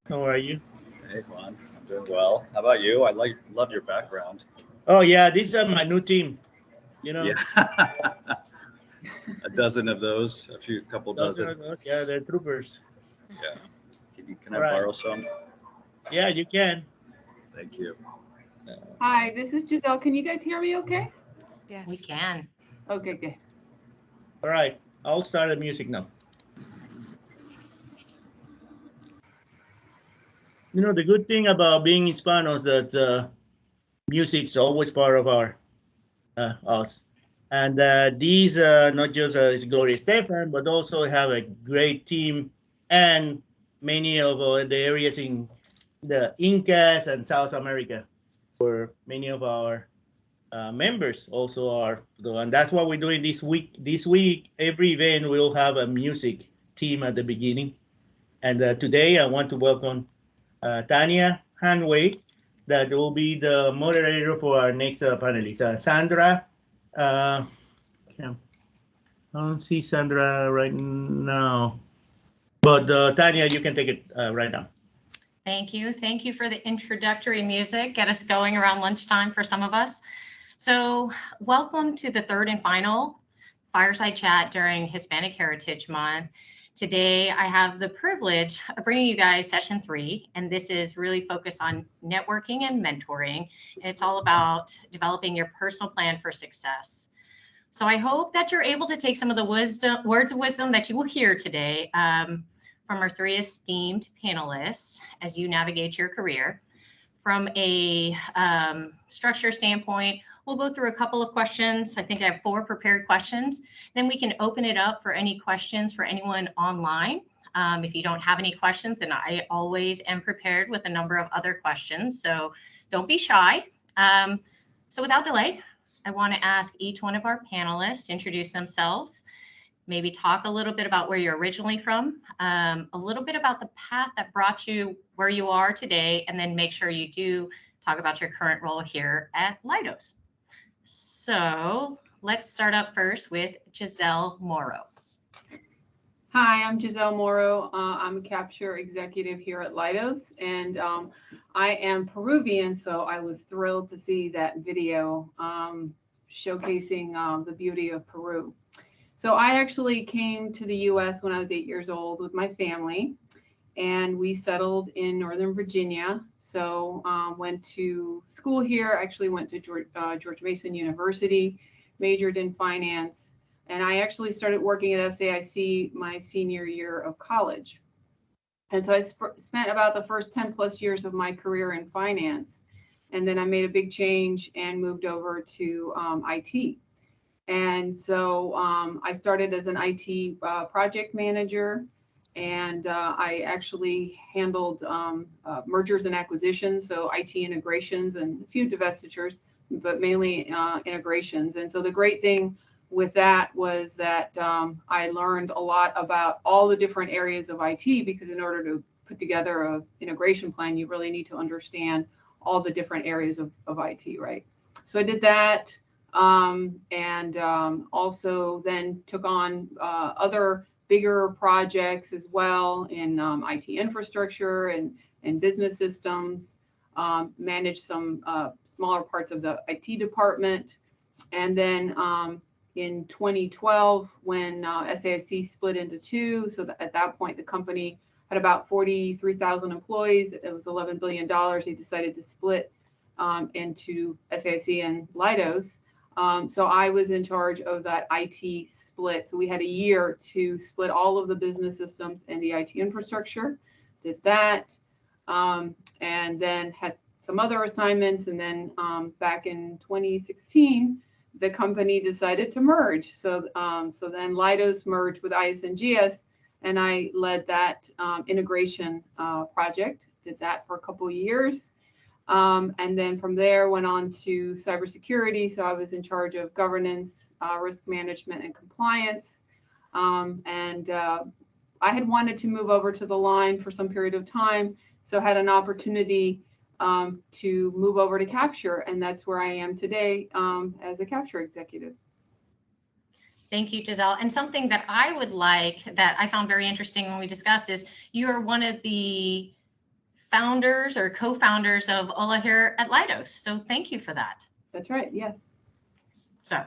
How are you? Hey, Juan. I'm doing well. How about you? Love your background. Oh yeah, this is my new team. You Yeah, know, a dozen of those, couple dozen dozen. of those. Yeah, they're troopers. Yeah. Can All I right. borrow some? Yeah, you can. Thank you. Hi, this is Giselle. Can you guys hear me okay? We Yes. can. Okay, good. All right. I'll start the music now. The good thing about being Hispanos that music's always part of our us, and these not just is Gloria Stefan, but also have a great team and many of the areas in the Incas and South America, where many of our members also are. And that's what we're doing this week. This week, every event will have a music team at the beginning. And today, I want to welcome Tanya Hanway, that will be the moderator for our next panelist. Sandra, uh, I don't see Sandra right now, but Tanya, you can take it right now. Thank you. Thank you for the introductory music. Get us going around lunchtime for some of us. So, welcome to the third and final fireside chat during Hispanic Heritage Month. Today, I have the privilege of bringing you guys session 3, and this is really focused on networking and mentoring. And it's all about developing your personal plan for success. So I hope that you're able to take some of the words of wisdom that you will hear today from our 3 esteemed panelists as you navigate your career. From a structure standpoint, we'll go through a couple of questions. I think I have 4 prepared questions. Then we can open it up for any questions for anyone online. If you don't have any questions, then I always am prepared with a number of other questions. So don't be shy. So without delay, I want to ask each one of our panelists to introduce themselves, maybe talk a little bit about where you're originally from, a little bit about the path that brought you where you are today, and then make sure you do talk about your current role here at Leidos. So let's start up first with Giselle Morrow. Hi, I'm Giselle Morrow. I'm a capture executive here at Leidos, and I am Peruvian, so I was thrilled to see that video showcasing the beauty of Peru. So I actually came to the U.S. when I was 8 years old with my family, and we settled in Northern Virginia. So went to school here, actually went to George Mason University, majored in finance, and I actually started working at SAIC my senior year of college. And so I spent about the first 10 plus years of my career in finance. And then I made a big change and moved over to IT. And so I started as an IT project manager, and I actually handled mergers and acquisitions, so IT integrations and a few divestitures, but mainly integrations. And so the great thing with that was that I learned a lot about all the different areas of IT, because in order to put together an integration plan, you really need to understand all the different areas of IT, right? So I did that. And also then took on other bigger projects as well in IT infrastructure and business systems, managed some smaller parts of the IT department. And then in 2012, when SAIC split into 2, so that at that point the company had about 43,000 employees. It was $11 billion. They decided to split into SAIC and Leidos. So I was in charge of that IT split. So we had a year to split all of the business systems and the IT infrastructure. Did that, and then had some other assignments. And then back in 2016, the company decided to merge. So then Leidos merged with IS&GS, and I led that integration project. Did that for a couple of years. And then from there went on to cybersecurity. So I was in charge of governance, risk management, and compliance. And I had wanted to move over to the line for some period of time, so had an opportunity to move over to capture, and that's where I am today as a capture executive. Thank you, Giselle. And something that I would like, that I found very interesting when we discussed, is you're one of the founders or co-founders of HoLA here at Leidos. So thank you for that. That's right. Yes. So,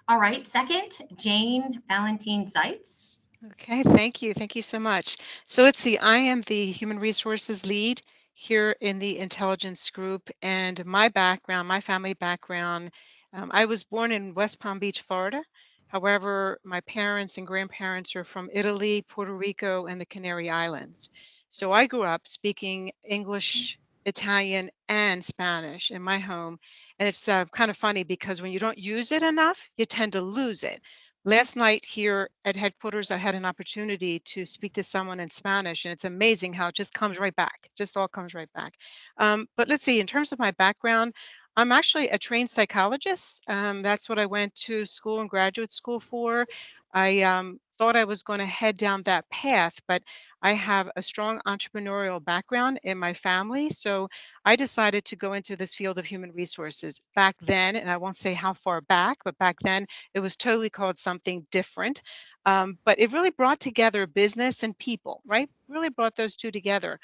all right. Second, Jane Valentine Zeitz. Okay, thank you. Thank you so much. So I am the human resources lead here in the intelligence group, and my background, my family background, I was born in West Palm Beach, Florida. However, my parents and grandparents are from Italy, Puerto Rico, and the Canary Islands. So I grew up speaking English, Italian, and Spanish in my home. And it's kind of funny because when you don't use it enough, you tend to lose it. Last night here at headquarters, I had an opportunity to speak to someone in Spanish, and it's amazing how it just comes right back. It just all comes right back. But let's see, in terms of my background, I'm actually a trained psychologist. That's what I went to school and graduate school for. I thought I was going to head down that path, but I have a strong entrepreneurial background in my family. So I decided to go into this field of human resources back then, and I won't say how far back, but back then it was totally called something different. But it really brought together business and people, right? Really brought those two together.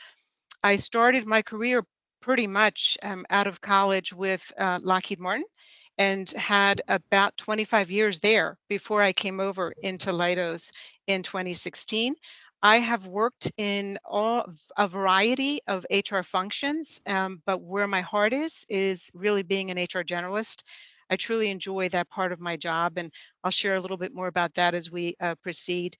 I started my career pretty much out of college with Lockheed Martin and had about 25 years there before I came over into Leidos in 2016. I have worked in a variety of HR functions, but where my heart is really being an HR generalist. I truly enjoy that part of my job, and I'll share a little bit more about that as we proceed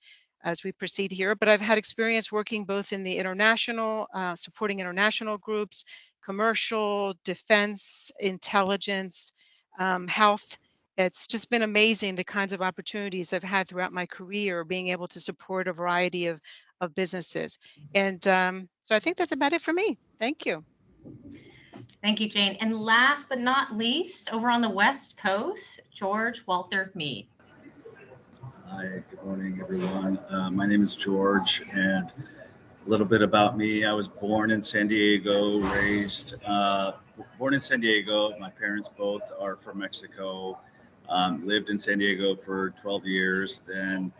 here. But I've had experience working both in the international, supporting international groups, commercial, defense, intelligence, health. It's just been amazing the kinds of opportunities I've had throughout my career, being able to support a variety of businesses. And so I think that's about it for me. Thank you. Thank you, Jane. And last but not least, over on the West Coast, George Walter Mead. Hi, good morning, everyone. My name is George, and a little bit about me. I was born in San Diego, born in San Diego. My parents both are from Mexico. Lived in San Diego for 12 years. Then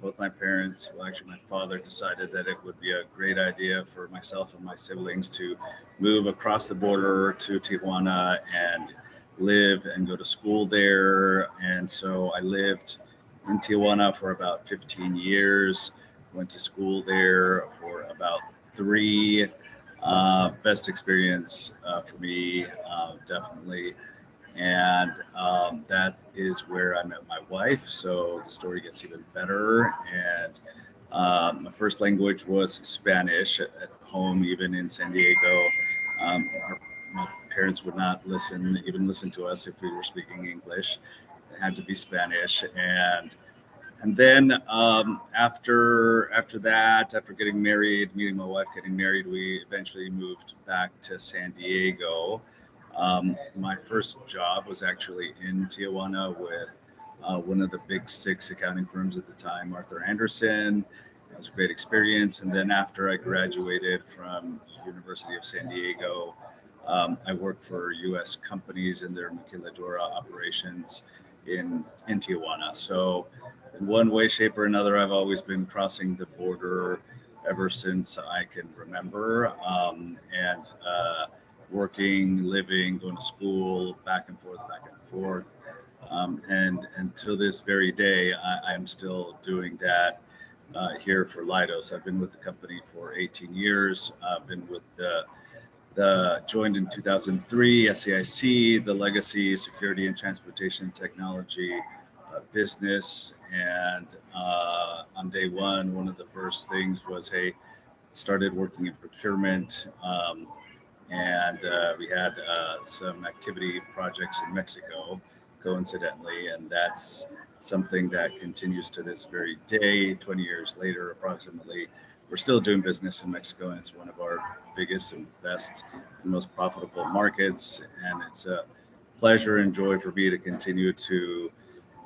both my parents, well, actually my father decided that it would be a great idea for myself and my siblings to move across the border to Tijuana and live and go to school there. And so I lived in Tijuana for about 15 years, went to school there for about 3. Best experience for me, definitely. And that is where I met my wife. So the story gets even better. And my first language was Spanish at home, even in San Diego. My parents would not even listen to us if we were speaking English. It had to be Spanish. And then after that, after getting married, meeting my wife, getting married, we eventually moved back to San Diego. My first job was actually in Tijuana with one of the big 6 accounting firms at the time, Arthur Andersen. It was a great experience. And then after I graduated from University of San Diego, I worked for U.S. companies in their maquiladora operations in Tijuana. So in one way, shape, or another, I've always been crossing the border ever since I can remember, and working, living, going to school, back and forth. And to this very day, I'm still doing that here for Leidos. I've been with the company for 18 years. I've been with joined in 2003, SAIC, the Legacy Security and Transportation Technology business. And on day one of the first things was, hey, started working in procurement. And we had some activity projects in Mexico, coincidentally, and that's something that continues to this very day, 20 years later, approximately. We're still doing business in Mexico, and it's one of our biggest and best and most profitable markets. And it's a pleasure and joy for me to continue to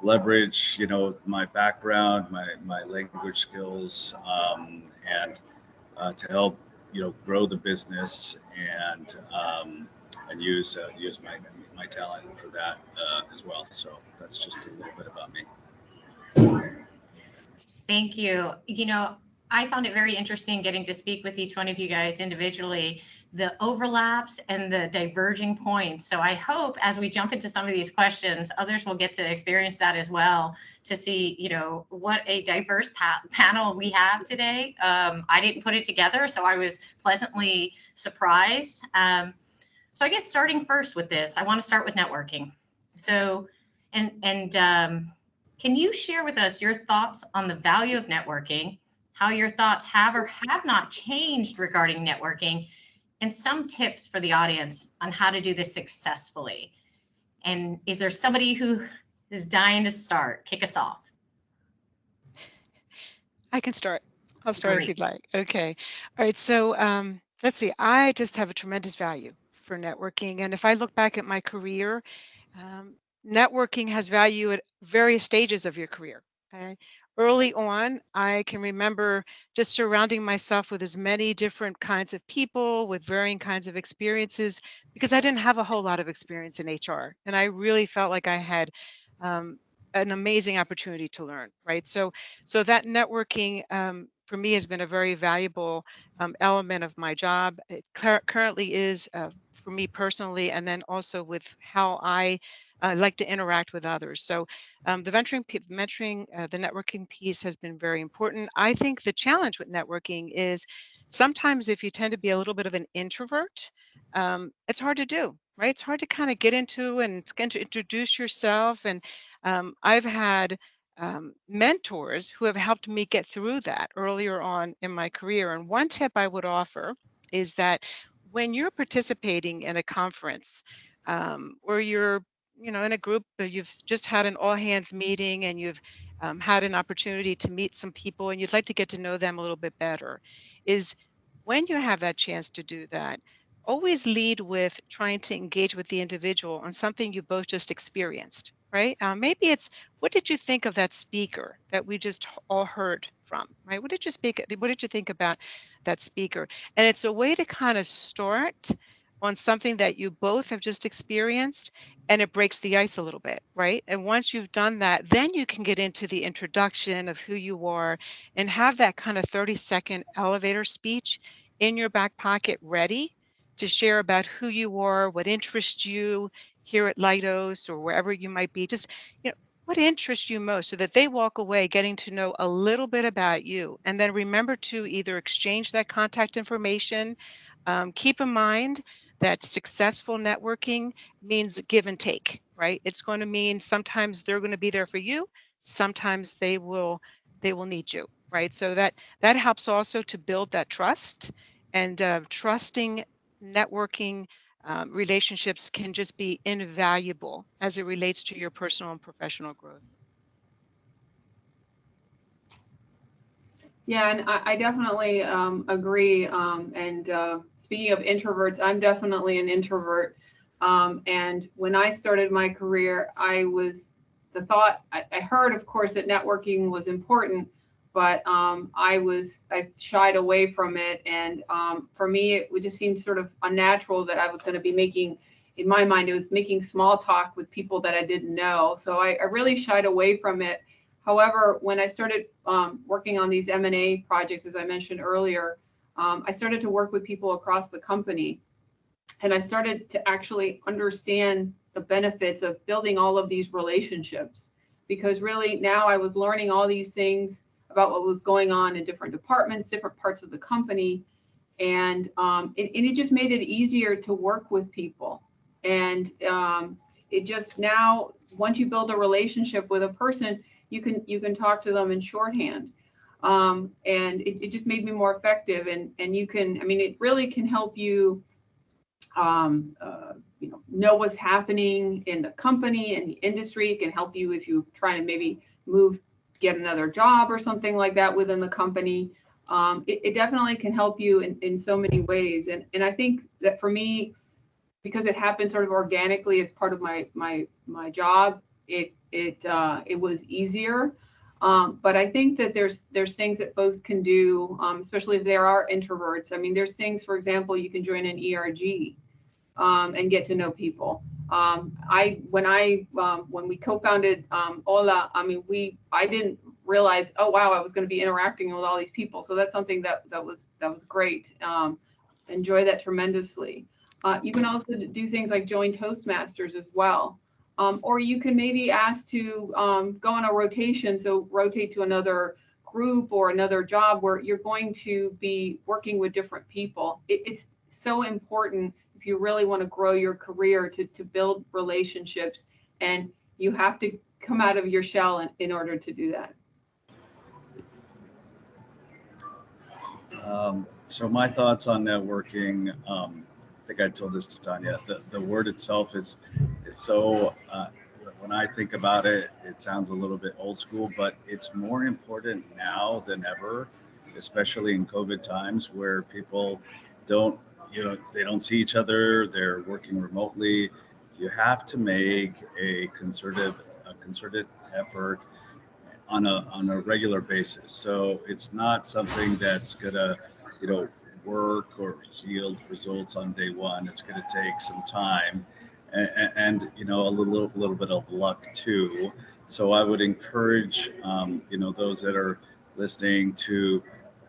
leverage, my background, my language skills, and to help, grow the business and use my talent for that as well. So that's just a little bit about me. Thank you. I found it very interesting getting to speak with each one of you guys individually, the overlaps and the diverging points. So I hope as we jump into some of these questions, others will get to experience that as well, to see, you know, what a diverse panel we have today. I didn't put it together, so I was pleasantly surprised. So I guess starting first with this, I want to start with networking. So, can you share with us your thoughts on the value of networking, how your thoughts have or have not changed regarding networking, and some tips for the audience on how to do this successfully? And is there somebody who is dying to start? Kick us off. I can start. I'll start if Great. you'd like. Okay. All right. So let's see. I just have a tremendous value for networking. And if I look back at my career, um, networking has value at various stages of your career. Okay. Early on, I can remember just surrounding myself with as many different kinds of people with varying kinds of experiences because I didn't have a whole lot of experience in HR. And I really felt like I had an amazing opportunity to learn, right? So that networking for me has been a very valuable element of my job. It currently is for me personally, and then also with how I like to interact with others. So the the networking piece has been very important. I think the challenge with networking is sometimes if you tend to be a little bit of an introvert, it's hard to do, right? It's hard to kind of get into and to introduce yourself. And I've had mentors who have helped me get through that earlier on in my career. And one tip I would offer is that when you're participating in a conference or you're in a group that you've just had an all hands meeting and you've had an opportunity to meet some people and you'd like to get to know them a little bit better, is when you have that chance to do that, always lead with trying to engage with the individual on something you both just experienced, right? Maybe it's, what did you think of that speaker that we just all heard from, right? What did you think about that speaker? And it's a way to kind of start on something that you both have just experienced, and it breaks the ice a little bit, right? And once you've done that, then you can get into the introduction of who you are and have that kind of 30-second elevator speech in your back pocket ready to share about who you are, what interests you here at Leidos or wherever you might be. Just, what interests you most so that they walk away getting to know a little bit about you. And then remember to either exchange that contact information. Keep in mind that successful networking means give and take, right? It's going to mean sometimes they're going to be there for you, sometimes they will need you, right? So that helps also to build that trust, and trusting networking relationships can just be invaluable as it relates to your personal and professional growth. Yeah, and I definitely agree. And speaking of introverts, I'm definitely an introvert. And when I started my career, I heard, of course, that networking was important, but I shied away from it. And for me, it would just seem sort of unnatural that I was going to be making, in my mind, it was making small talk with people that I didn't know. So I really shied away from it. However, when I started working on these M&A projects, as I mentioned earlier, I started to work with people across the company, and I started to actually understand the benefits of building all of these relationships, because really now I was learning all these things about what was going on in different departments, different parts of the company, and it just made it easier to work with people. And it just, now, once you build a relationship with a person, you can talk to them in shorthand. And it just made me more effective. And it really can help you, know what's happening in the company and the industry. It can help you if you're trying to maybe get another job or something like that within the company. It definitely can help you in so many ways. And I think that for me, because it happened sort of organically as part of my job, it was easier. But I think that there's things that folks can do, especially if there are introverts. I mean, there's things, for example, you can join an ERG and get to know people. When we co-founded HoLA, I didn't realize, oh wow, I was going to be interacting with all these people. So that's something that was great. Enjoy that tremendously. You can also do things like join Toastmasters as well. Or you can maybe ask to go on a rotation, so rotate to another group or another job where you're going to be working with different people. It's so important if you really want to grow your career to build relationships, and you have to come out of your shell in order to do that. So my thoughts on networking, I think I told this to Tanya, the word itself is so, when I think about it, it sounds a little bit old school, but it's more important now than ever, especially in COVID times where people don't, they don't see each other, they're working remotely. You have to make a concerted effort on a regular basis. So it's not something that's gonna, work or yield results on day one. It's gonna take some time and a little bit of luck too. So I would encourage those that are listening to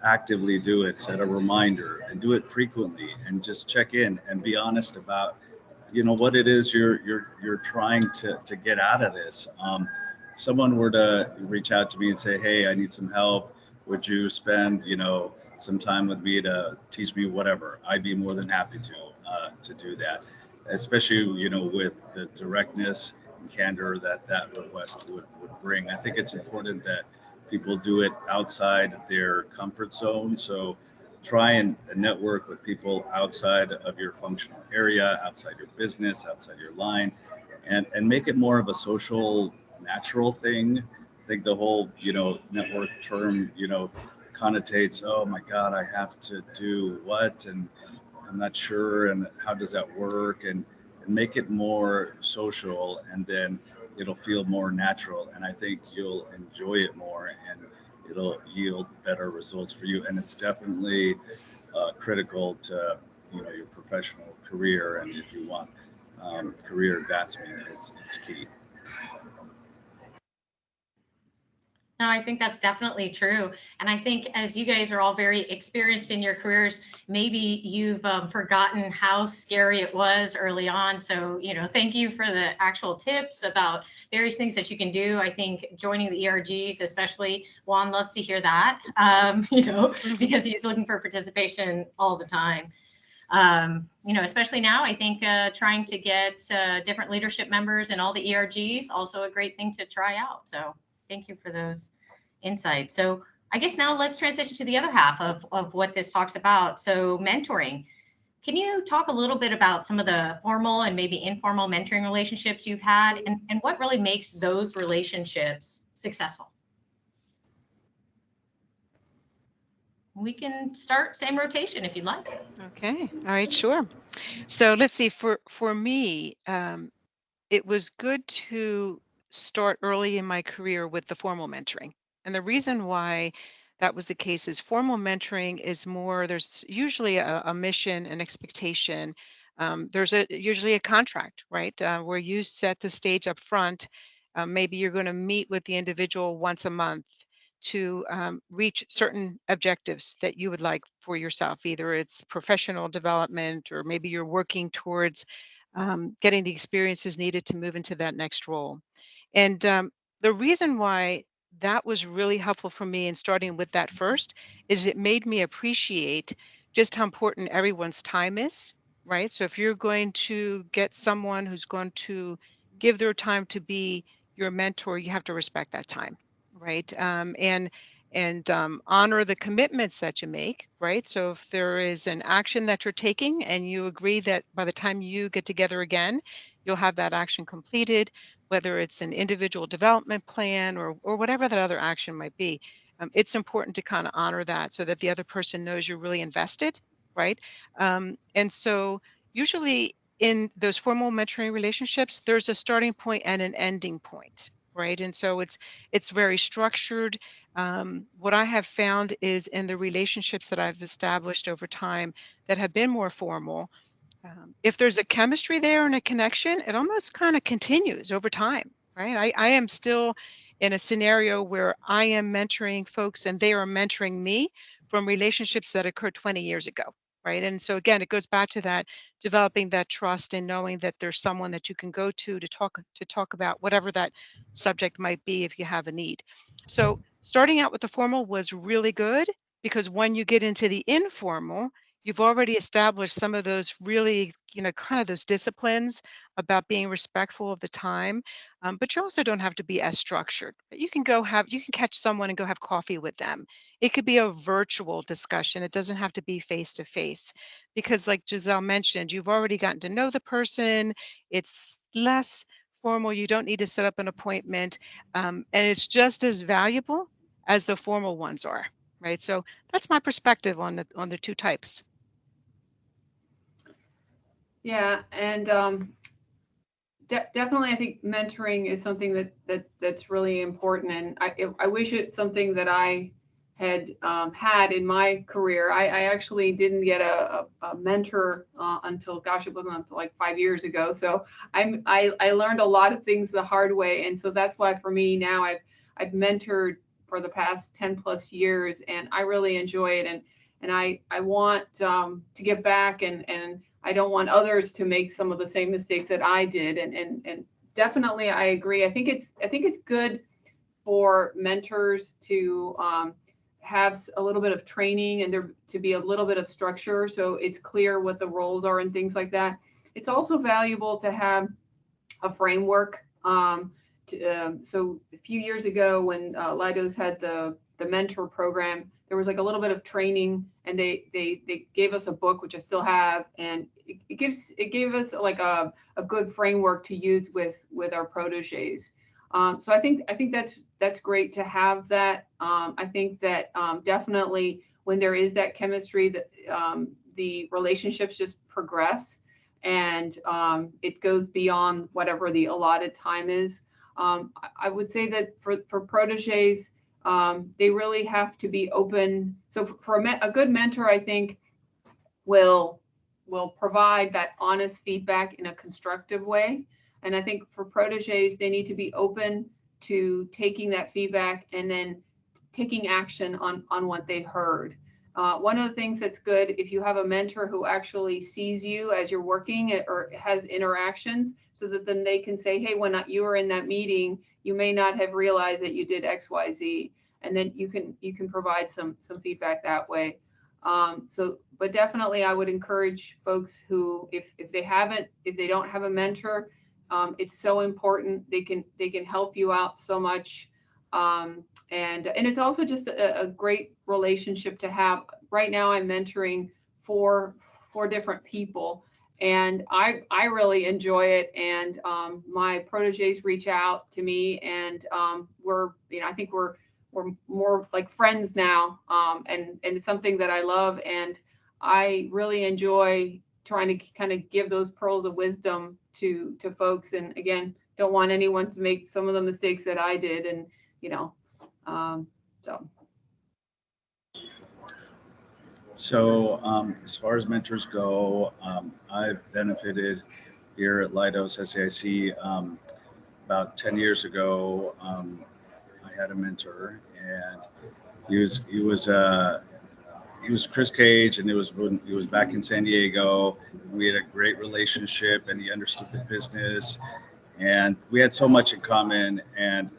actively do it. Set a reminder and do it frequently, and just check in and be honest about what it is you're trying to get out of this. Someone were to reach out to me and say, "Hey, I need some help. Would you spend, some time with me to teach me whatever?" I'd be more than happy to do that, especially, with the directness and candor that request would bring. I think it's important that people do it outside their comfort zone. So try and network with people outside of your functional area, outside your business, outside your line, and make it more of a social natural thing. I think the whole, network term, connotates, oh my God, I have to do what? And I'm not sure. And how does that work? And make it more social, and then it'll feel more natural. And I think you'll enjoy it more, and it'll yield better results for you. And it's definitely critical to, your professional career. And if you want career advancement, it's key. No, I think that's definitely true. And I think as you guys are all very experienced in your careers, maybe you've forgotten how scary it was early on. So, thank you for the actual tips about various things that you can do. I think joining the ERGs, especially Juan loves to hear that, because he's looking for participation all the time. Especially now, I think trying to get different leadership members in all the ERGs, also a great thing to try out. So thank you for those insights. So I guess now let's transition to the other half of what this talks about. So mentoring. Can you talk a little bit about some of the formal and maybe informal mentoring relationships you've had, and what really makes those relationships successful? We can start same rotation if you'd like. Okay. All right. Sure. So let's see. For me, it was good to start early in my career with the formal mentoring. And the reason why that was the case is formal mentoring is more, there's usually a mission, an expectation. There's usually a contract, right? Where you set the stage up front. Maybe you're going to meet with the individual once a month to reach certain objectives that you would like for yourself. Either it's professional development, or maybe you're working towards getting the experiences needed to move into that next role. And the reason why that was really helpful for me in starting with that first is it made me appreciate just how important everyone's time is, right? So if you're going to get someone who's going to give their time to be your mentor, you have to respect that time, right? And honor the commitments that you make, right? So if there is an action that you're taking and you agree that by the time you get together again, you'll have that action completed, whether it's an individual development plan or whatever that other action might be, it's important to kind of honor that so that the other person knows you're really invested, right? And so usually in those formal mentoring relationships, there's a starting point and an ending point, right? And so it's very structured. What I have found is in the relationships that I've established over time that have been more formal, if there's a chemistry there and a connection, it almost kind of continues over time, right? I am still in a scenario where I am mentoring folks and they are mentoring me from relationships that occurred 20 years ago, right? And so again, it goes back to that developing that trust and knowing that there's someone that you can go to talk about whatever that subject might be if you have a need. So starting out with the formal was really good because when you get into the informal, you've already established some of those really, kind of those disciplines about being respectful of the time. But you also don't have to be as structured. You can catch someone and go have coffee with them. It could be a virtual discussion. It doesn't have to be face to face because, like Giselle mentioned, you've already gotten to know the person. It's less formal. You don't need to set up an appointment. And it's just as valuable as the formal ones are, right? So that's my perspective on the two types. Yeah, and definitely, I think mentoring is something that's really important, and I wish it's something that I had had in my career. I actually didn't get a mentor until, gosh, it wasn't until like 5 years ago. So I learned a lot of things the hard way, and so that's why for me now I've mentored for the past 10 plus years, and I really enjoy it, and I want to give back, and I don't want others to make some of the same mistakes that I did. And definitely I agree. I think it's good for mentors to have a little bit of training and there to be a little bit of structure so it's clear what the roles are and things like that. It's also valuable to have a framework. So a few years ago when Leidos had the mentor program, there was like a little bit of training, and they gave us a book, which I still have, and it gave us like a good framework to use with our proteges. So I think that's great to have that. I think that definitely when there is that chemistry, that the relationships just progress, and it goes beyond whatever the allotted time is. I would say that for proteges, they really have to be open. So for a good mentor, I think will provide that honest feedback in a constructive way. And I think for proteges, they need to be open to taking that feedback and then taking action on what they've heard. One of the things that's good, if you have a mentor who actually sees you as you're working or has interactions, so that then they can say, hey, when you were in that meeting, you may not have realized that you did X, Y, Z. And then you can provide some feedback that way. But definitely I would encourage folks who, if they don't have a mentor, it's so important. They can help you out so much. And it's also just a great relationship to have. Right now I'm mentoring four different people, and I really enjoy it. And my proteges reach out to me, and I think we're more like friends now. And it's something that I love, and I really enjoy trying to kind of give those pearls of wisdom to folks. And again, don't want anyone to make some of the mistakes that I did. And So as far as mentors go, I've benefited here at Leidos SAIC. About 10 years ago, I had a mentor, and he was Chris Cage, and it was when he was back in San Diego. We had a great relationship, and he understood the business, and we had so much in common. And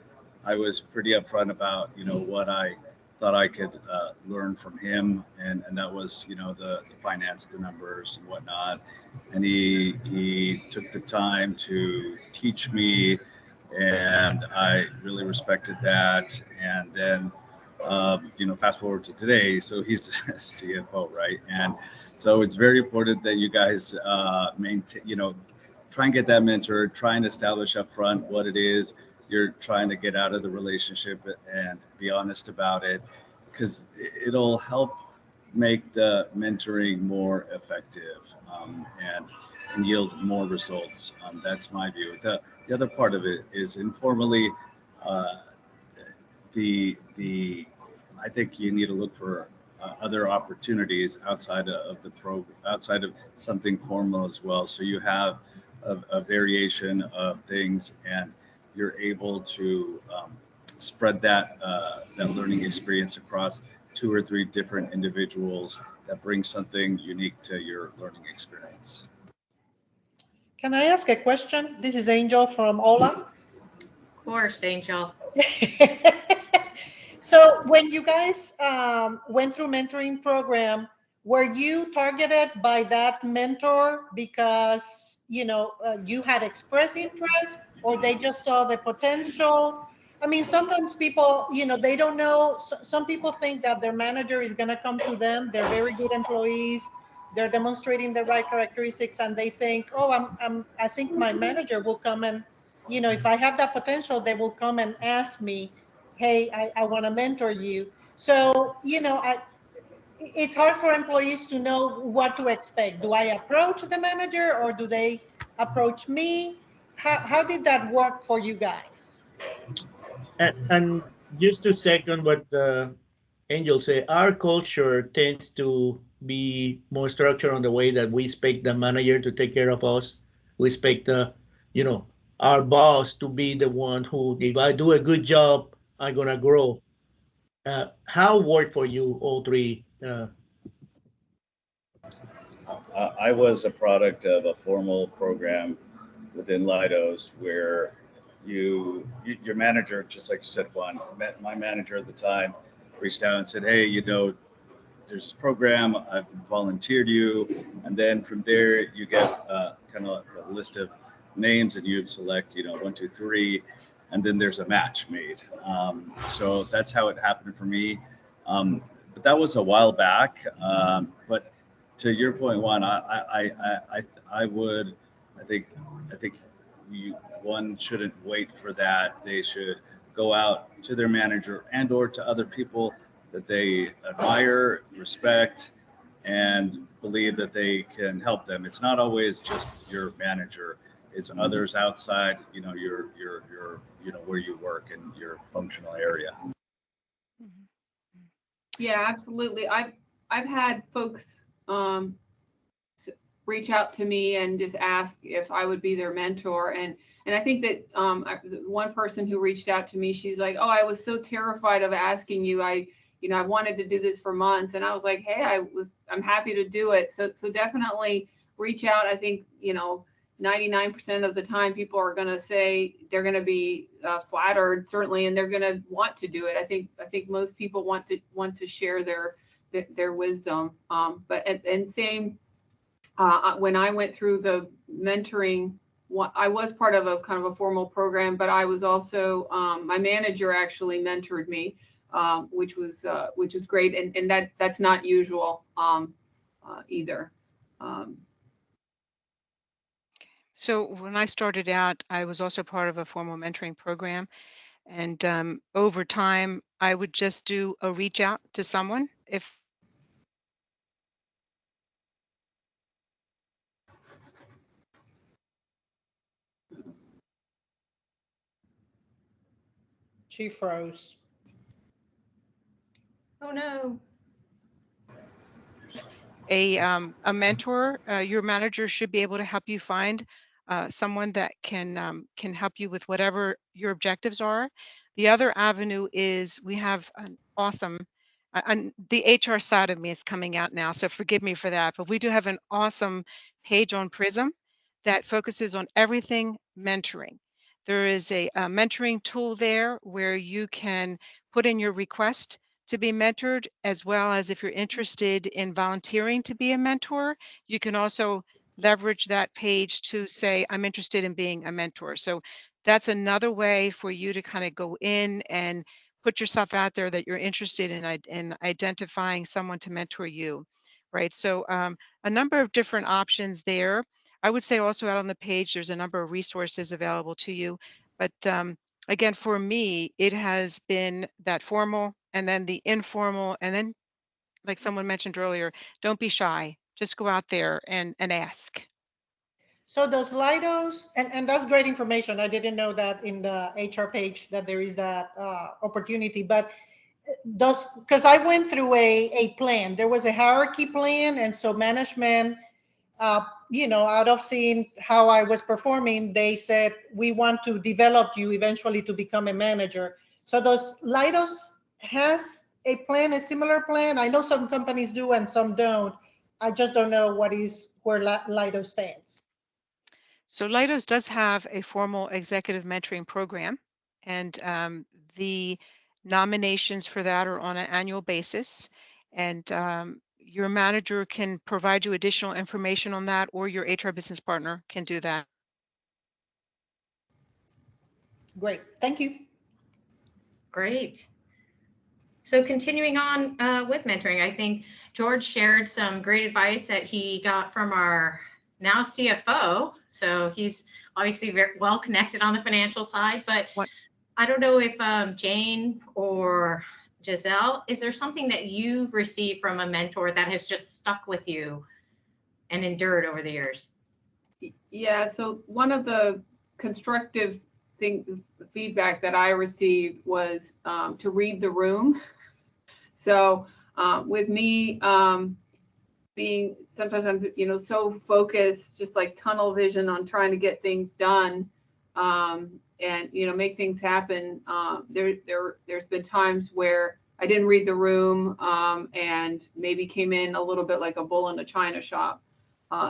I was pretty upfront about what I thought I could learn from him, and that was the finance, the numbers, and whatnot. And he took the time to teach me, and I really respected that. And then fast forward to today, so he's a CFO, right? And so it's very important that you guys maintain, try and get that mentor, try and establish up front what it is you're trying to get out of the relationship, and be honest about it, because it'll help make the mentoring more effective, and yield more results. That's my view. The other part of it is informally. I think you need to look for other opportunities outside of something formal as well. So you have a variation of things, and you're able to spread that that learning experience across 2 or 3 different individuals that bring something unique to your learning experience. Can I ask a question? This is Angel from HoLA. Of course, Angel. So when you guys went through mentoring program, were you targeted by that mentor because you had expressed interest, or they just saw the potential? I mean, sometimes people, they don't know. Some people think that their manager is going to come to them. They're very good employees. They're demonstrating the right characteristics, and they think, oh, I think my manager will come and, if I have that potential, they will come and ask me, hey, I want to mentor you. So, it's hard for employees to know what to expect. Do I approach the manager, or do they approach me? How did that work for you guys? And just to second what Angel say, our culture tends to be more structured on the way that we expect the manager to take care of us. We expect our boss to be the one who, if I do a good job, I'm gonna grow. How worked for you, all three? I was a product of a formal program within Leidos where your manager, just like you said, Juan, my manager at the time reached out and said, hey, there's this program, I've volunteered you. And then from there, you get kind of a list of names and you select, 1, 2, 3, and then there's a match made. So that's how it happened for me. But that was a while back. But to your point, Juan, I think one shouldn't wait for that. They should go out to their manager and or to other people that they admire, respect, and believe that they can help them. It's not always just your manager. It's others outside, your where you work and your functional area. Yeah, absolutely. I've had folks reach out to me and just ask if I would be their mentor. And I think that one person who reached out to me, she's like, oh, I was so terrified of asking you. I wanted to do this for months. And I was like, hey, I'm happy to do it. So definitely reach out. I think, 99% of the time people are going to say they're going to be flattered, certainly, and they're going to want to do it. I think most people want to share their wisdom. But same, when I went through the mentoring, I was part of a kind of a formal program, but I was also, my manager actually mentored me, which was great. And that's not usual either. So when I started out, I was also part of a formal mentoring program. And over time, I would just do a reach out to someone if She froze. Oh, no. a mentor, your manager should be able to help you find someone that can help you with whatever your objectives are. The other avenue is we have an awesome, and the HR side of me is coming out now, so forgive me for that, but we do have an awesome page on Prism that focuses on everything mentoring. There is a mentoring tool there where you can put in your request to be mentored, as well as if you're interested in volunteering to be a mentor, you can also leverage that page to say, I'm interested in being a mentor. So that's another way for you to kind of go in and put yourself out there that you're interested in identifying someone to mentor you, right? So a number of different options there. I would say also out on the page, there's a number of resources available to you, but again, for me, it has been that formal and then the informal, and then like someone mentioned earlier, don't be shy. Just go out there and ask. So does Leidos, and that's great information. I didn't know that in the HR page that there is that opportunity, but because I went through a plan, there was a hierarchy plan. And so management, out of seeing how I was performing, they said, we want to develop you eventually to become a manager. So does Leidos has a plan, a similar plan? I know some companies do and some don't. I just don't know where Leidos stands. So Leidos does have a formal executive mentoring program, and the nominations for that are on an annual basis. And your manager can provide you additional information on that, or your HR business partner can do that. Great, thank you. Great. So continuing on with mentoring, I think George shared some great advice that he got from our now CFO. So he's obviously very well connected on the financial side, but I don't know if Jane or Giselle, is there something that you've received from a mentor that has just stuck with you and endured over the years? Yeah, so one of the constructive feedback that I received was to read the room. So with me being, sometimes I'm, so focused, just like tunnel vision on trying to get things done and, make things happen. There's been times where I didn't read the room and maybe came in a little bit like a bull in a china shop.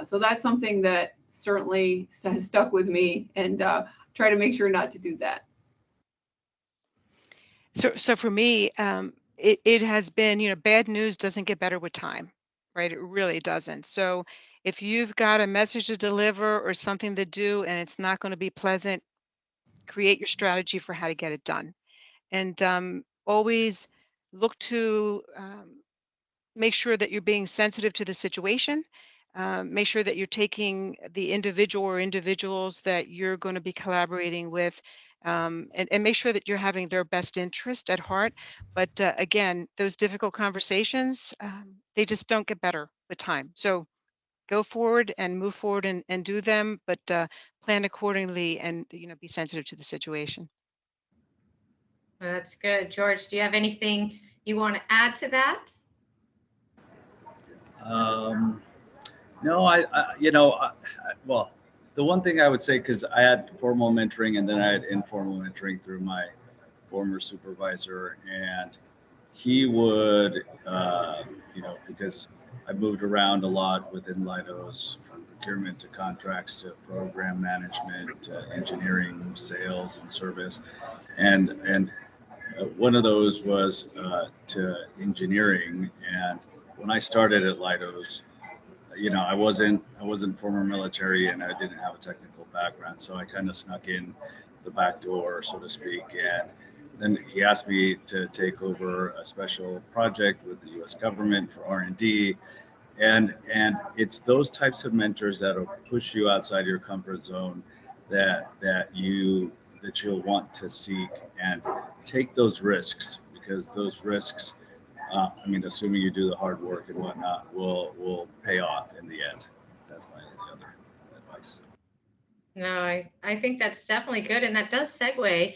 So that's something that certainly has stuck with me, and try to make sure not to do that. So for me, it has been, bad news doesn't get better with time, right? It really doesn't. So if you've got a message to deliver or something to do and it's not going to be pleasant, create your strategy for how to get it done. And always look to make sure that you're being sensitive to the situation. Make sure that you're taking the individual or individuals that you're going to be collaborating with, and make sure that you're having their best interest at heart. But again, those difficult conversations, they just don't get better with time. So go forward and move forward and do them, but plan accordingly and be sensitive to the situation. That's good. George, do you have anything you want to add to that? No, well, the one thing I would say, because I had formal mentoring and then I had informal mentoring through my former supervisor, and he would, because I moved around a lot within Leidos, from procurement to contracts to program management to engineering, sales, and service, and one of those was to engineering. And when I started at Leidos, I wasn't former military and I didn't have a technical background, so I kind of snuck in the back door, so to speak. And then he asked me to take over a special project with the U.S. government for R&D, and it's those types of mentors that'll push you outside your comfort zone, that you'll want to seek and take those risks, because those risks, assuming you do the hard work and whatnot, will pay off in the end. That's my other advice. No, I think that's definitely good. And that does segue,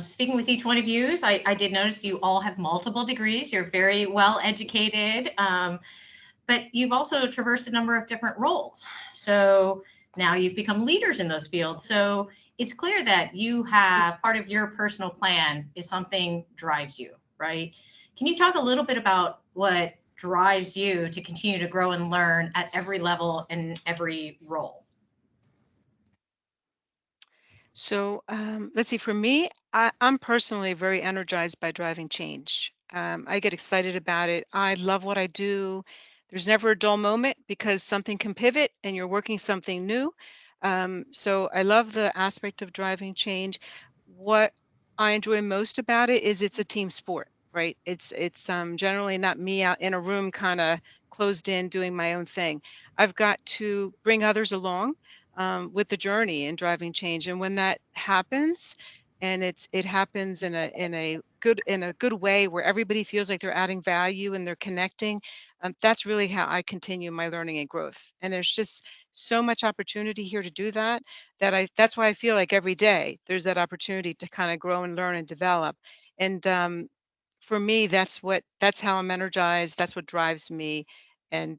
speaking with each one of you, I did notice you all have multiple degrees. You're very well educated, but you've also traversed a number of different roles. So now you've become leaders in those fields. So it's clear that you have part of your personal plan is something drives you, right? Can you talk a little bit about what drives you to continue to grow and learn at every level and every role? So let's see, for me, I'm personally very energized by driving change. I get excited about it. I love what I do. There's never a dull moment because something can pivot and you're working something new. So I love the aspect of driving change. What I enjoy most about it is it's a team sport, right? It's generally not me out in a room kind of closed in doing my own thing. I've got to bring others along with the journey and driving change. And when that happens, and it happens in a good way where everybody feels like they're adding value and they're connecting, that's really how I continue my learning and growth. And there's just so much opportunity here to do that, that's why I feel like every day there's that opportunity to kind of grow and learn and develop. And for me, that's how I'm energized. That's what drives me. And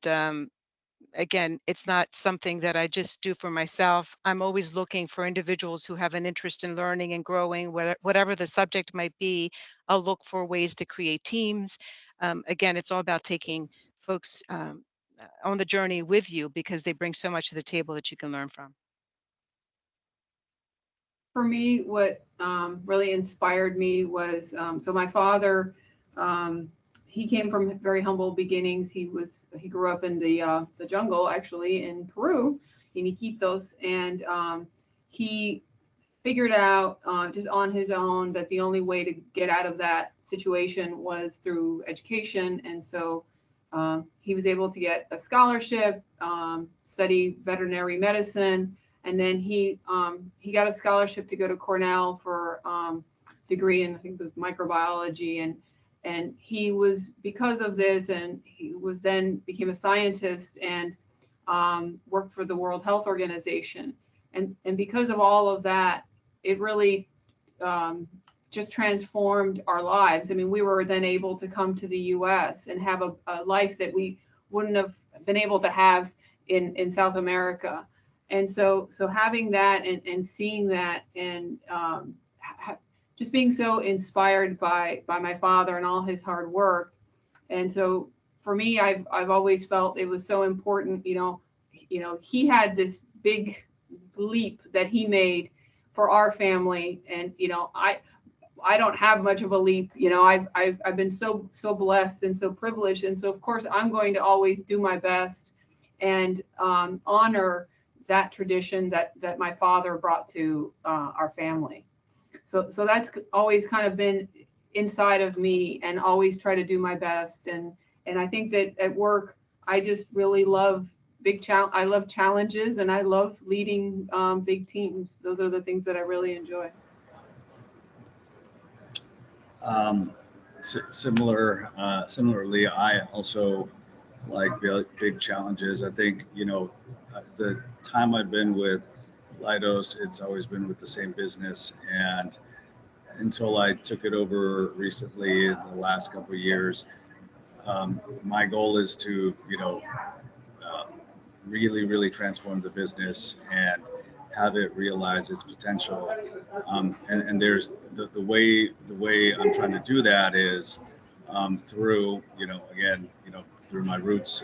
again, it's not something that I just do for myself. I'm always looking for individuals who have an interest in learning and growing, whatever the subject might be. I'll look for ways to create teams. Again, it's all about taking folks on the journey with you, because they bring so much to the table that you can learn from. For me, what really inspired me was, so my father, he came from very humble beginnings. He grew up in the jungle, actually, in Peru, in Iquitos, and he figured out just on his own that the only way to get out of that situation was through education. And so he was able to get a scholarship, study veterinary medicine, and then he got a scholarship to go to Cornell for degree in, I think it was microbiology, and he was, because of this, and he was then became a scientist and worked for the World Health Organization, and because of all of that, it really just transformed our lives. I mean, we were then able to come to the U.S. and have a life that we wouldn't have been able to have in South America. And so having that and seeing that, and just being so inspired by my father and all his hard work. And so for me, I've always felt it was so important. He had this big leap that he made for our family, and I don't have much of a leap. I've been so blessed and so privileged, and so of course I'm going to always do my best and honor that tradition that my father brought to our family. So that's always kind of been inside of me, and always try to do my best. And I think that at work, I just really love I love challenges, and I love leading big teams. Those are the things that I really enjoy. Similarly, I also like big challenges. I think, the time I've been with Leidos, it's always been with the same business. And until I took it over recently, in the last couple of years, my goal is to, really, really transform the business and have it realize its potential. And there's the way I'm trying to do that is through, through my roots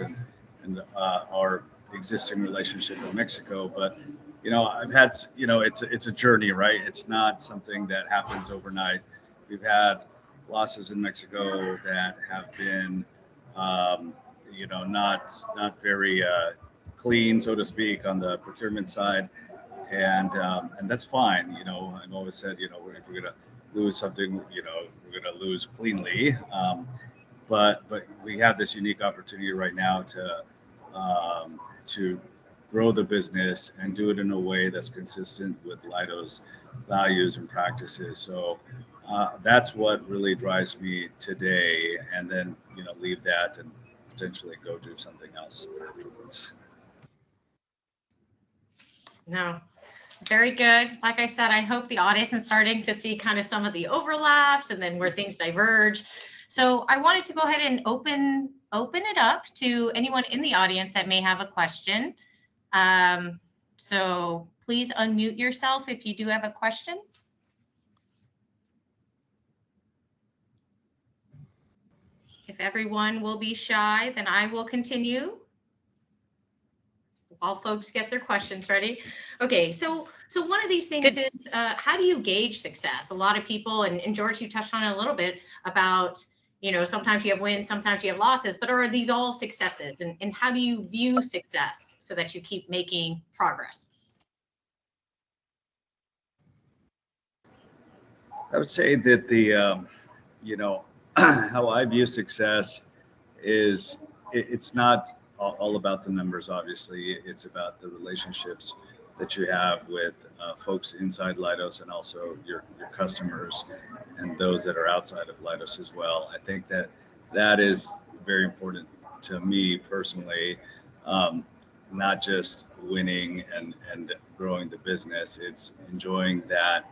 and our existing relationship in Mexico. But, I've had, it's a journey, right? It's not something that happens overnight. We've had losses in Mexico that have been, not very clean, so to speak, on the procurement side, and that's fine. I've always said, if we're gonna lose something, we're gonna lose cleanly. But we have this unique opportunity right now to grow the business and do it in a way that's consistent with Leidos values and practices. So that's what really drives me today, and then leave that and potentially go do something else afterwards. No, very good. Like I said, I hope the audience is starting to see kind of some of the overlaps and then where things diverge. So I wanted to go ahead and open it up to anyone in the audience that may have a question. So please unmute yourself if you do have a question. If everyone will be shy, then I will continue while folks get their questions ready. Okay, so one of these things is how do you gauge success? A lot of people, and George, you touched on it a little bit about, sometimes you have wins, sometimes you have losses, but are these all successes? And how do you view success so that you keep making progress? I would say that the, how I view success is it's not all about the numbers. Obviously, it's about the relationships that you have with folks inside Leidos, and also your customers and those that are outside of Leidos as well. I think that is very important to me personally. Not just winning and growing the business, it's enjoying that,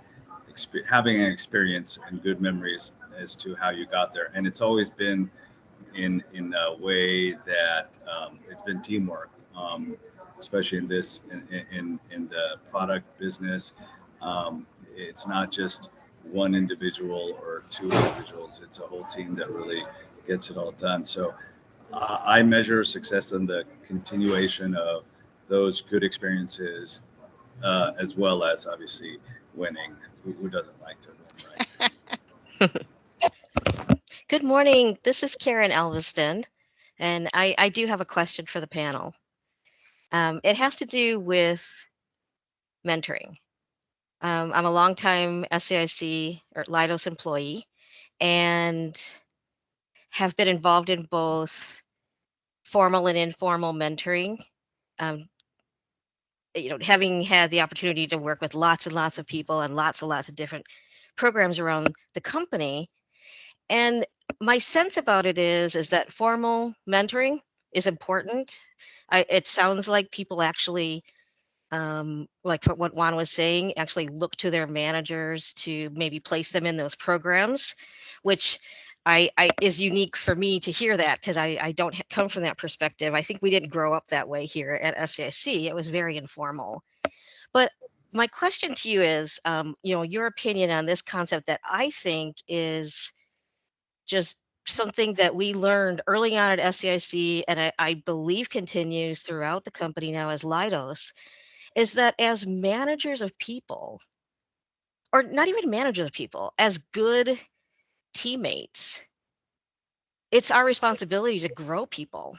having an experience and good memories as to how you got there. And it's always been in a way that it's been teamwork especially in this in the product business. It's not just one individual or two individuals; it's a whole team that really gets it all done. So I measure success in the continuation of those good experiences, as well as obviously winning. Who doesn't like to win, right? Good morning. This is Karen Elveston, and I do have a question for the panel. It has to do with mentoring. I'm a longtime SAIC or Leidos employee and have been involved in both formal and informal mentoring. Having had the opportunity to work with lots and lots of people and lots of different programs around the company. And my sense about it is that formal mentoring is important. It sounds like people actually, like what Juan was saying, actually look to their managers to maybe place them in those programs, which I is unique for me to hear that because I don't come from that perspective. I think we didn't grow up that way here at SAIC. It was very informal. But my question to you is, your opinion on this concept that I think is just something that we learned early on at SCIC, and I believe continues throughout the company now as Leidos, is that as managers of people, or not even managers of people, as good teammates, it's our responsibility to grow people.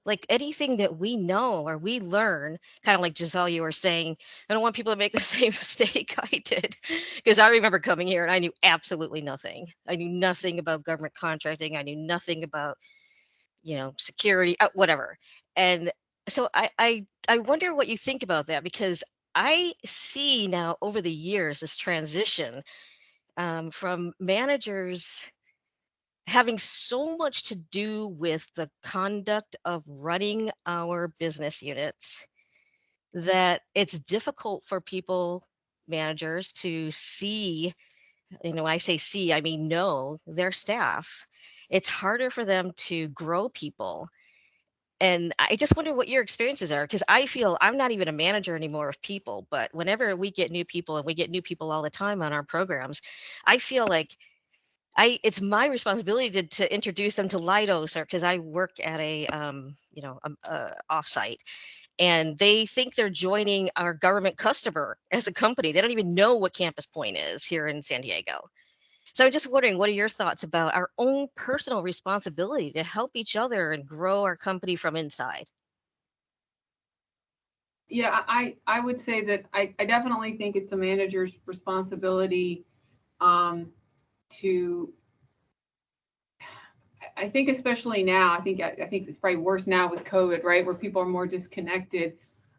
Like anything that we know or we learn, kind of like Giselle, you were saying, I don't want people to make the same mistake I did. Because I remember coming here and I knew absolutely nothing. I knew nothing about government contracting. I knew nothing about, security, whatever. And so I wonder what you think about that, because I see now over the years this transition from managers having so much to do with the conduct of running our business units that it's difficult for people, managers, to see, I say see, I mean know their staff. It's harder for them to grow people. And I just wonder what your experiences are, because I feel I'm not even a manager anymore of people, but whenever we get new people, and we get new people all the time on our programs, I feel like it's my responsibility to introduce them to Leidos, or because I work at a offsite, and they think they're joining our government customer as a company. They don't even know what Campus Point is here in San Diego. So I'm just wondering, what are your thoughts about our own personal responsibility to help each other and grow our company from inside? Yeah, I would say that I definitely think it's a manager's responsibility to, I think especially now, I think it's probably worse now with COVID, right, where people are more disconnected.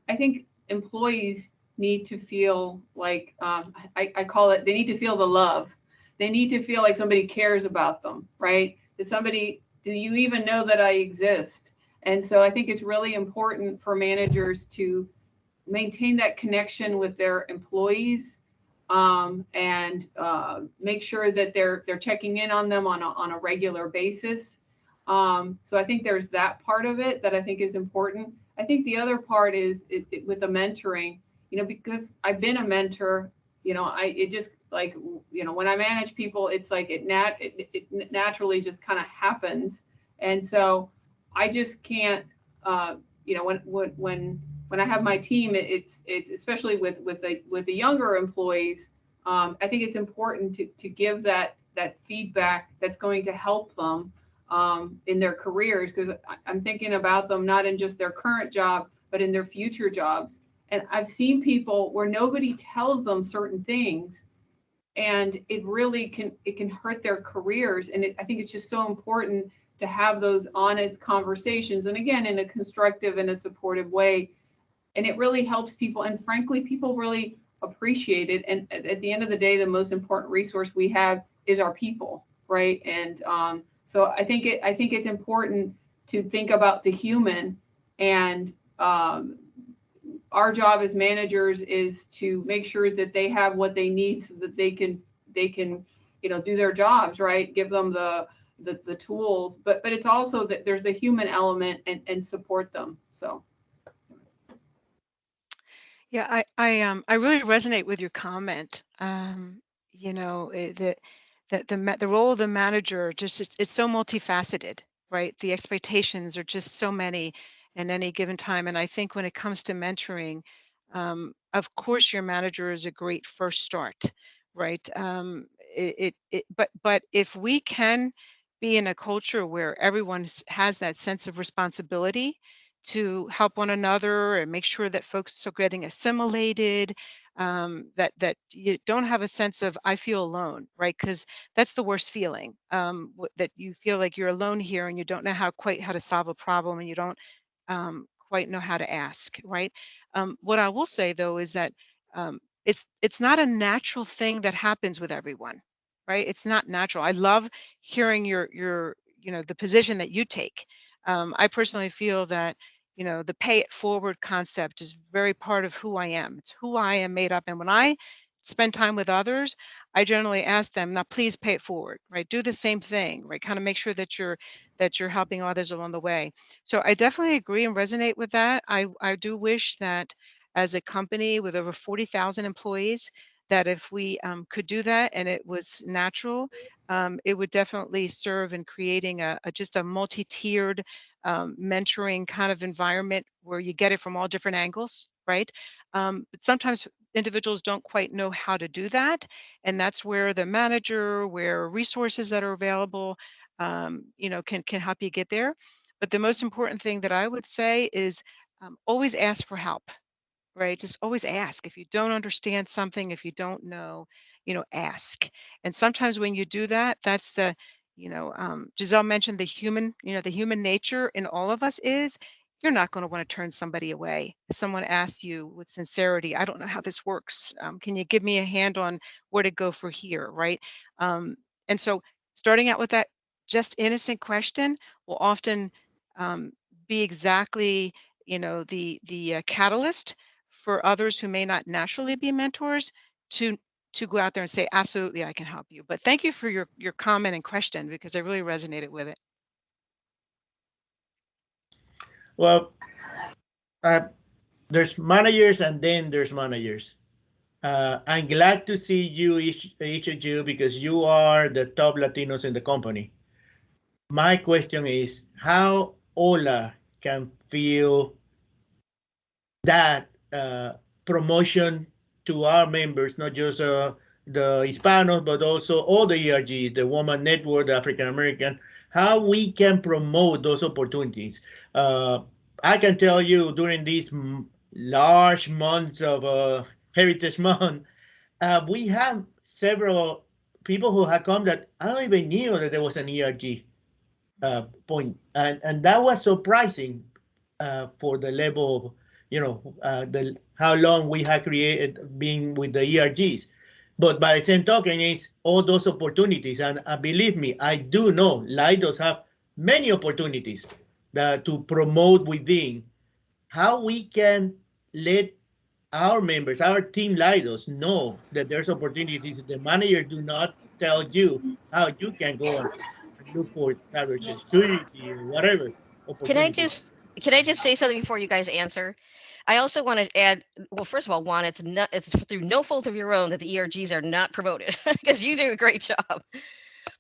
I think employees need to feel like, I call it, they need to feel the love. They need to feel like somebody cares about them, right? Do you even know that I exist? And so I think it's really important for managers to maintain that connection with their employees, and make sure that they're checking in on them on a regular basis. So I think there's that part of it that I think is important. I think the other part is with the mentoring, because I've been a mentor, it just like, when I manage people, it's like it naturally just kind of happens. And so I just can't, when I have my team, it's especially with the younger employees, I think it's important to give that feedback that's going to help them in their careers, because I'm thinking about them not in just their current job, but in their future jobs. And I've seen people where nobody tells them certain things, and it really can hurt their careers. And I think it's just so important to have those honest conversations, and again, in a constructive and a supportive way. And it really helps people. And frankly, people really appreciate it. And at the end of the day, the most important resource we have is our people, right? And so I think it's important to think about the human. And our job as managers is to make sure that they have what they need so that they can do their jobs, right? Give them the tools, but it's also that there's the human element and support them. So Yeah, I really resonate with your comment. The role of the manager just it's so multifaceted, right? The expectations are just so many in any given time. And I think when it comes to mentoring, of course, your manager is a great first start, right? But if we can be in a culture where everyone has that sense of responsibility to help one another and make sure that folks are getting assimilated, that you don't have a sense of I feel alone, right? Because that's the worst feeling, that you feel like you're alone here and you don't know quite how to solve a problem, and you don't quite know how to ask, right? What I will say though is that it's not a natural thing that happens with everyone, right? It's not natural. I love hearing your the position that you take. I personally feel that the pay it forward concept is very part of who I am. It's who I am made up. And when I spend time with others, I generally ask them, now please pay it forward, right? Do the same thing, right? Kind of make sure that you're helping others along the way. So I definitely agree and resonate with that. I do wish that as a company with over 40,000 employees, that if we could do that and it was natural, it would definitely serve in creating just a multi-tiered mentoring kind of environment where you get it from all different angles, right? But sometimes individuals don't quite know how to do that. And that's where the manager, where resources that are available, can help you get there. But the most important thing that I would say is always ask for help, right? Just always ask. If you don't understand something, if you don't know, ask. And sometimes when you do that, that's Giselle mentioned the human nature in all of us is you're not going to want to turn somebody away. If someone asks you with sincerity, I don't know how this works. Can you give me a hand on where to go for here, right? And so starting out with that just innocent question will often be exactly, the catalyst for others who may not naturally be mentors to go out there and say, absolutely, I can help you. But thank you for your comment and question, because I really resonated with it. Well, uh, there's managers and then there's managers. I'm glad to see you, each of you, because you are the top Latinos in the company. My question is how HoLA can feel that promotion to our members, not just the Hispanos, but also all the ERGs, the Woman Network, the African American, how we can promote those opportunities. Uh, I can tell you during these large months of Heritage Month, we have several people who have come that I don't even knew that there was an ERG point, and that was surprising for the level of the how long we have created being with the ERGs. But by the same token, it's all those opportunities, and believe me, I do know Lidos have many opportunities that to promote within. How we can let our members, our team Lidos, know that there's opportunities. The manager do not tell you how you can go and look for cybersecurity or whatever Can I opportunities. just can I just say something before you guys answer? I also want to add, well, first of all, Juan, it's through no fault of your own that the ERGs are not promoted because you do a great job.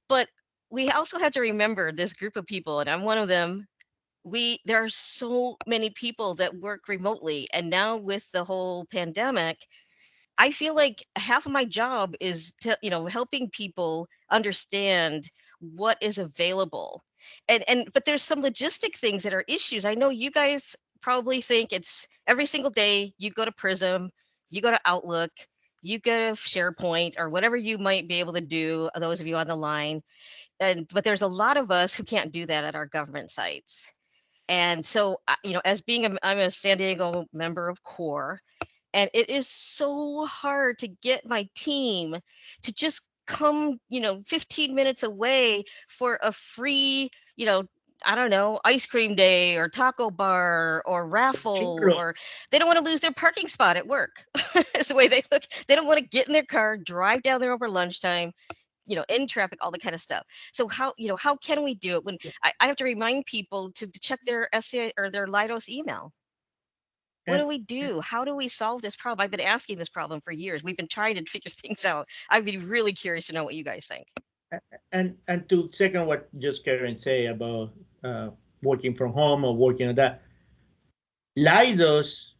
But we also have to remember this group of people, and I'm one of them. There are so many people that work remotely, and now with the whole pandemic, I feel like half of my job is helping people understand what is available. But there's some logistic things that are issues. I know you guys probably think it's every single day you go to Prism, you go to Outlook, you go to SharePoint or whatever you might be able to do, those of you on the line. But there's a lot of us who can't do that at our government sites. And so, as I'm a San Diego member of CORE, and it is so hard to get my team to just come 15 minutes away for a free I don't know, ice cream day or taco bar or raffle, Churro. or they don't want to lose their parking spot at work. It's the way they look. They don't want to get in their car, drive down there over lunchtime, in traffic, all the kind of stuff. So how can we do it when I have to remind people to check their SCI or their Leidos email? What do we do? How do we solve this problem? I've been asking this problem for years. We've been trying to figure things out. I'd be really curious to know what you guys think. And to second what just Karen say about working from home or working on that, Leidos,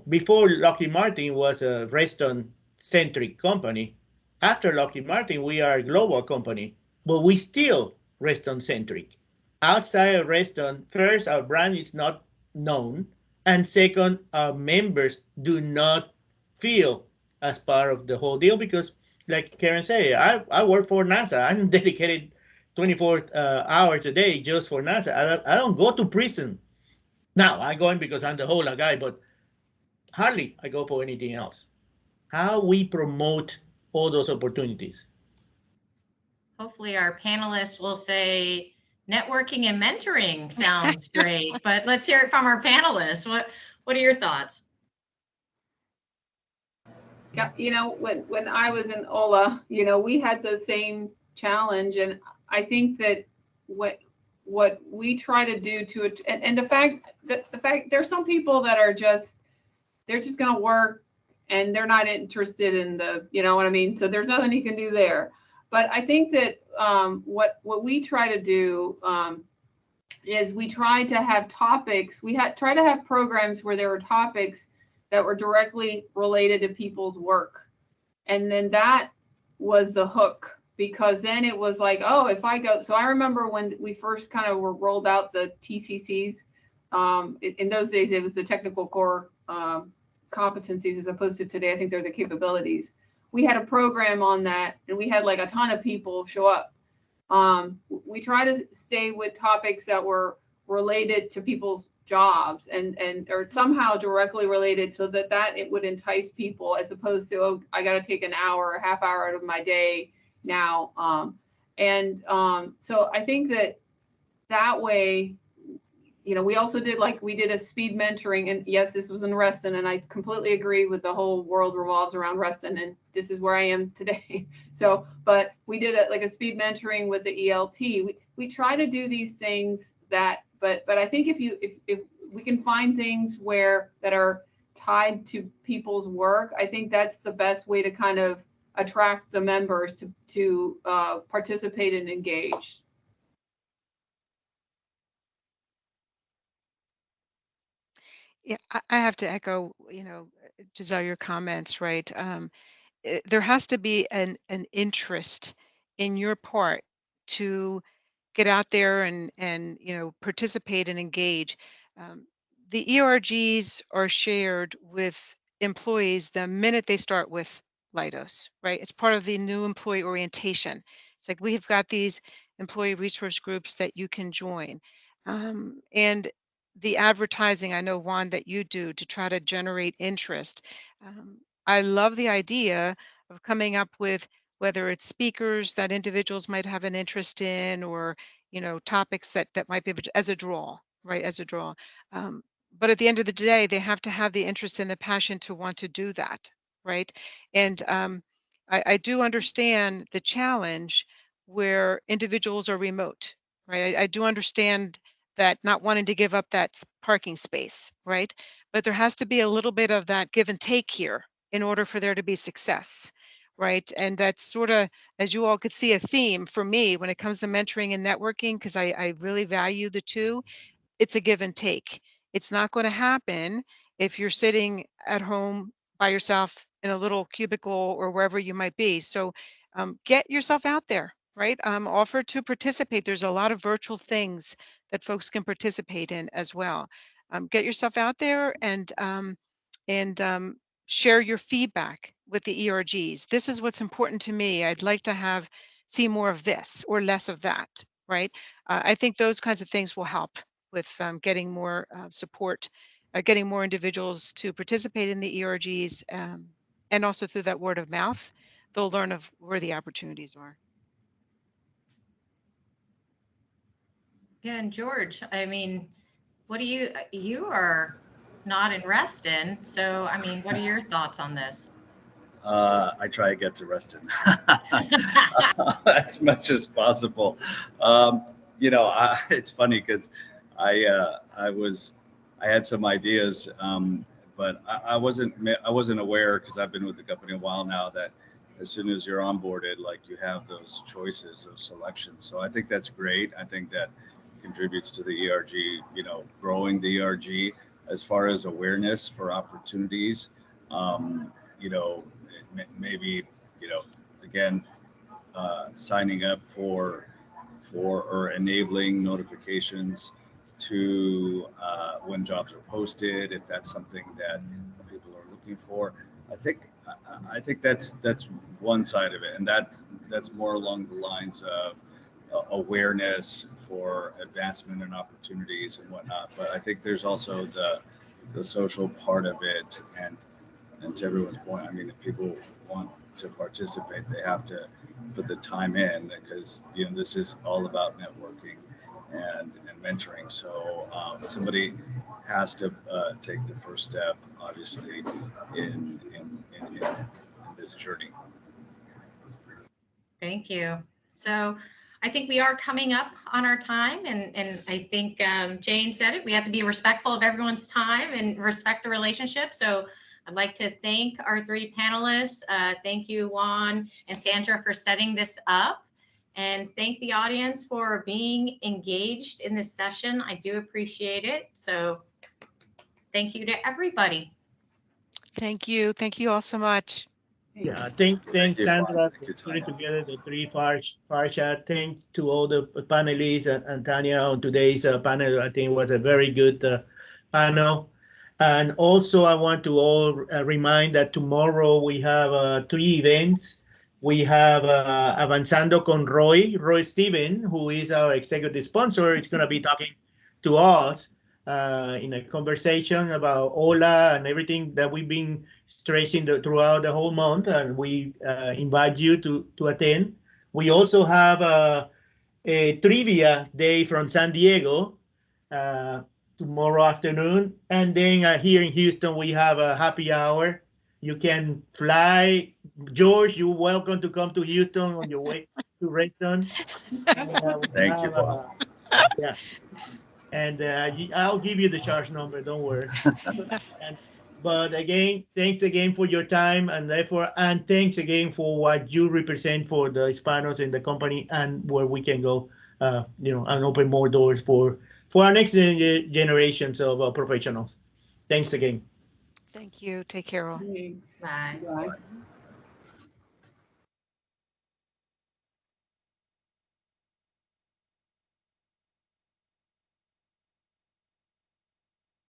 before Lockheed Martin was a Reston-centric company. After Lockheed Martin, we are a global company, but we still Reston-centric. Outside of Reston, first, our brand is not known, and second, our members do not feel as part of the whole deal because, like Karen said, I work for NASA. I'm dedicated 24 hours a day just for NASA. I don't go to prison. Now, I go in because I'm the HoLA guy, but hardly I go for anything else. How we promote all those opportunities. Hopefully our panelists will say networking and mentoring sounds great, but let's hear it from our panelists. What are your thoughts? Yeah, when I was in HoLA, we had the same challenge, and I think that what we try to do and the fact there's some people that are they're just going to work and they're not interested in what I mean? So there's nothing you can do there. But I think that what we try to do is we try to have topics. Try to have programs where there were topics that were directly related to people's work. And then that was the hook, because then it was like, oh, if I go. So I remember when we first kind of rolled out the TCCs, in those days, it was the technical core competencies, as opposed to today, I think they're the capabilities. We had a program on that, and we had like a ton of people show up. We try to stay with topics that were related to people's jobs and or somehow directly related, so that it would entice people, as opposed to, oh, I got to take an hour or a half hour out of my day now. So I think that way, we also did a speed mentoring, and yes, this was in Reston, and I completely agree with the whole world revolves around Reston, and this is where I am today. So, but we did a speed mentoring with the ELT. We try to do these things but I think if we can find things that are tied to people's work, I think that's the best way to kind of attract the members to participate and engage. Yeah, I have to echo, Giselle, your comments, right? There has to be an interest in your part to get out there and participate and engage. The ERGs are shared with employees the minute they start with Leidos, right? It's part of the new employee orientation. It's like we have got these employee resource groups that you can join. And the advertising, I know, Juan, that you do to try to generate interest. I love the idea of coming up with, whether it's speakers that individuals might have an interest in, or topics that might be as a draw, right? As a draw. But at the end of the day, they have to have the interest and the passion to want to do that, right? And I do understand the challenge where individuals are remote, right? I do understand that, not wanting to give up that parking space, right? But there has to be a little bit of that give and take here in order for there to be success, right? And that's sort of, as you all could see, a theme for me when it comes to mentoring and networking, because I really value the two. It's a give and take. It's not going to happen if you're sitting at home by yourself in a little cubicle or wherever you might be. So get yourself out there, right? Offer to participate. There's a lot of virtual things that folks can participate in as well. Get yourself out there and share your feedback with the ERGs. This is what's important to me. I'd like to see more of this or less of that, right? I think those kinds of things will help with getting more support, getting more individuals to participate in the ERGs, and also through that word of mouth, they'll learn of where the opportunities are. Yeah, and George, I mean, what do you are not in Reston, so I mean, what are your thoughts on this? I try to get to Reston as much as possible. It's funny because I had some ideas, but I wasn't aware, because I've been with the company a while now, that as soon as you're onboarded, like, you have those choices, those selections. So I think that's great. I think that contributes to the ERG, growing the ERG as far as awareness for opportunities. Um, Maybe, again, signing up for or enabling notifications to when jobs are posted, if that's something that people are looking for. I think that's one side of it, and that's more along the lines of awareness for advancement and opportunities and whatnot. But I think there's also the social part of it, and to everyone's point, I mean, if people want to participate, they have to put the time in, because this is all about networking and mentoring. So somebody has to take the first step, obviously, in this journey. Thank you. So I think we are coming up on our time, and I think Jane said it. We have to be respectful of everyone's time and respect the relationship. So I'd like to thank our three panelists. Thank you, Juan and Sandra, for setting this up, and thank the audience for being engaged in this session. I do appreciate it. So thank you to everybody. Thank you. Thank you all so much. Yeah, Thank thanks, you, Juan. Sandra, Thank for you, putting Tanya. together the three Firechat. Thank to all the panelists and Tanya on today's panel. I think it was a very good panel. And also, I want to all remind that tomorrow we have three events. We have Avanzando con Roy Steven, who is our executive sponsor. It's going to be talking to us in a conversation about HoLA and everything that we've been stressing throughout the whole month, and we invite you to attend. We also have a trivia day from San Diego tomorrow afternoon, and then here in Houston we have a happy hour. You can fly, George. You're welcome to come to Houston on your way to Reston. Thank you, Juan. Yeah, and I'll give you the charge number. Don't worry. And, but again, thanks again for your time and effort, and thanks again for what you represent for the Hispanos in the company, and where we can go, and open more doors for our next generations of professionals. Thanks again. Thank you. Take care all. Thanks. Bye. Bye.